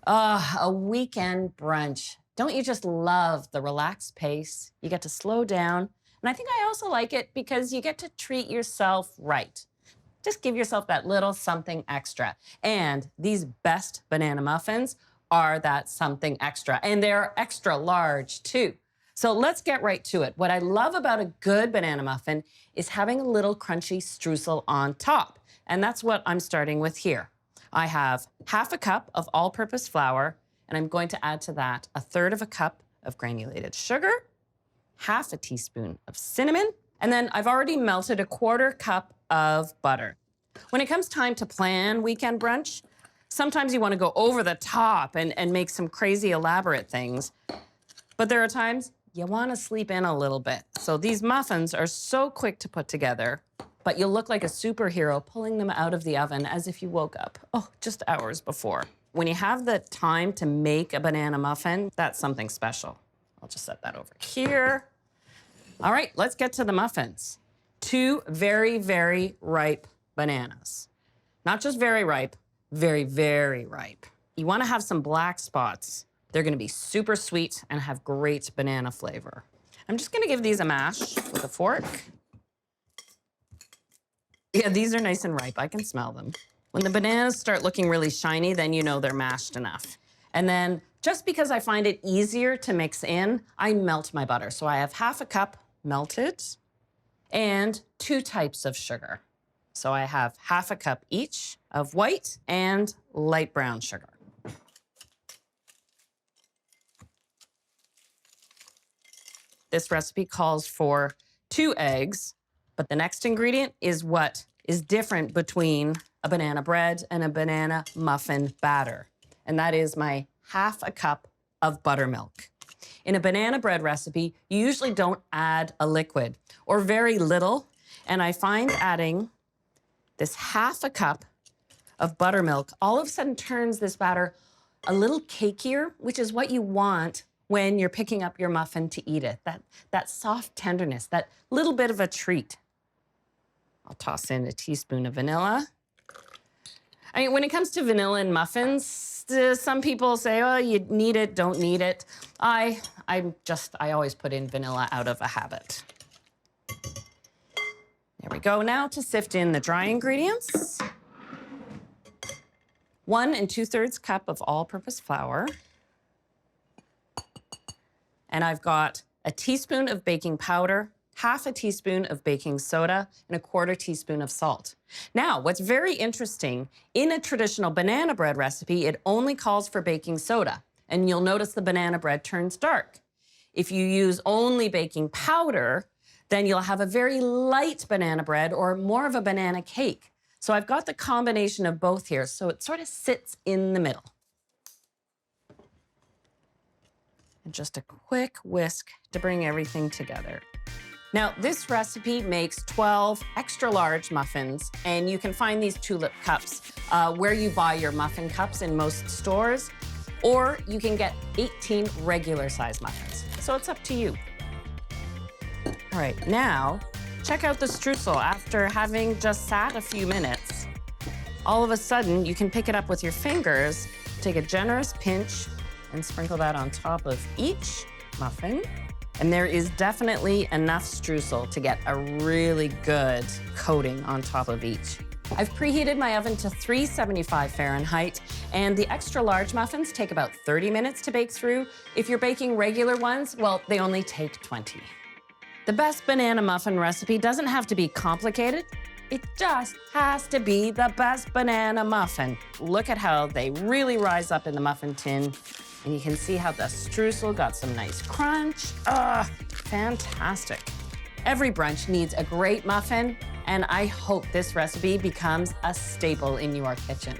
A weekend brunch. Don't you just love the relaxed pace? You get to slow down. And I think I also like it because you get to treat yourself right. Just give yourself that little something extra. And these best banana muffins are that something extra. And they're extra large too. So let's get right to it. What I love about a good banana muffin is having a little crunchy streusel on top. And that's what I'm starting with here. I have half a cup of all-purpose flour, and I'm going to add to that 1/3 cup of granulated sugar, half a teaspoon of cinnamon, and then I've already melted 1/4 cup of butter. When it comes time to plan weekend brunch, sometimes you want to go over the top and make some crazy elaborate things. But there are times you want to sleep in a little bit. So these muffins are so quick to put together, but you'll look like a superhero pulling them out of the oven as if you woke up, just hours before. When you have the time to make a banana muffin, that's something special. I'll just set that over here. All right, let's get to the muffins. 2 very, very ripe bananas. Not just very ripe, very, very ripe. You want to have some black spots. They're going to be super sweet and have great banana flavor. I'm just going to give these a mash with a fork. Yeah, these are nice and ripe. I can smell them. When the bananas start looking really shiny, then you know they're mashed enough. And then just because I find it easier to mix in, I melt my butter. So I have half a cup melted and 2 types of sugar. So I have half a cup each of white and light brown sugar. This recipe calls for 2 eggs, but the next ingredient is what is different between a banana bread and a banana muffin batter. And that is my half a cup of buttermilk. In a banana bread recipe, you usually don't add a liquid or very little. And I find adding this half a cup of buttermilk all of a sudden turns this batter a little cakier, which is what you want when you're picking up your muffin to eat it. That soft tenderness, that little bit of a treat. I'll toss in a teaspoon of vanilla. I mean, when it comes to vanilla in muffins, some people say, oh, you need it, don't need it. I always put in vanilla out of a habit. There we go. Now to sift in the dry ingredients. 1 2/3 cup of all-purpose flour. And I've got a teaspoon of baking powder, half a teaspoon of baking soda, and 1/4 teaspoon of salt. Now, what's very interesting, in a traditional banana bread recipe, it only calls for baking soda, and you'll notice the banana bread turns dark. If you use only baking powder, then you'll have a very light banana bread or more of a banana cake. So I've got the combination of both here, so it sort of sits in the middle. And just a quick whisk to bring everything together. Now, this recipe makes 12 extra large muffins, and you can find these tulip cups where you buy your muffin cups in most stores, or you can get 18 regular size muffins. So it's up to you. All right, now check out the streusel. After having just sat a few minutes, all of a sudden you can pick it up with your fingers, take a generous pinch, and sprinkle that on top of each muffin. And there is definitely enough streusel to get a really good coating on top of each. I've preheated my oven to 375 Fahrenheit, and the extra large muffins take about 30 minutes to bake through. If you're baking regular ones, well, they only take 20. The best banana muffin recipe doesn't have to be complicated. It just has to be the best banana muffin. Look at how they really rise up in the muffin tin. And you can see how the streusel got some nice crunch. Fantastic. Every brunch needs a great muffin, and I hope this recipe becomes a staple in your kitchen.